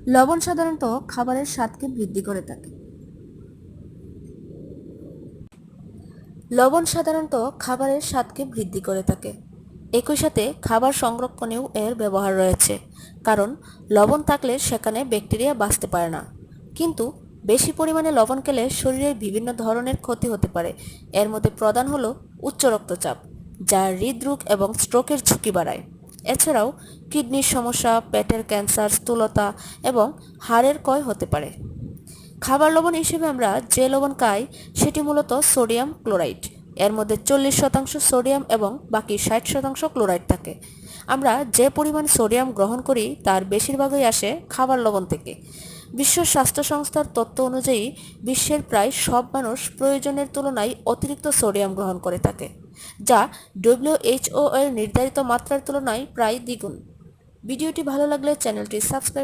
লবণ সাধারণত খাবারের স্বাদকে বৃদ্ধি করে থাকে। লবণ সাধারণত খাবারের স্বাদকে বৃদ্ধি করে থাকে। একই সাথে খাবার সংরক্ষণেও এর ব্যবহার রয়েছে, কারণ লবণ থাকলে সেখানে ব্যাকটেরিয়া বাঁচতে পারে না। কিন্তু বেশি পরিমাণে লবণ খেলে শরীরের বিভিন্ন ধরনের ক্ষতি হতে পারে। এর মধ্যে প্রধান হলো উচ্চ রক্তচাপ, যা হৃদরোগ এবং স্ট্রোকের ঝুঁকি বাড়ায়। এছাড়াও কিডনির সমস্যা, পেটের ক্যান্সার, স্থূলতা এবং হাড়ের ক্ষয় হতে পারে। খাবার লবণ হিসেবে আমরা যে লবণ খাই সেটি মূলত সোডিয়াম ক্লোরাইড। এর মধ্যে 40% সোডিয়াম এবং বাকি 60% ক্লোরাইড থাকে। আমরা যে পরিমাণ সোডিয়াম গ্রহণ করি তার বেশিরভাগই আসে খাবার লবণ থেকে। বিশ্ব স্বাস্থ্য সংস্থার তথ্য অনুযায়ী বিশ্বের প্রায় সব মানুষ প্রয়োজনের তুলনায় অতিরিক্ত সোডিয়াম গ্রহণ করে থাকে, যা WHO এর নির্ধারিত মাত্রার তুলনায় প্রায় দ্বিগুণ। ভিডিওটি ভালো লাগলে চ্যানেলটি সাবস্ক্রাইব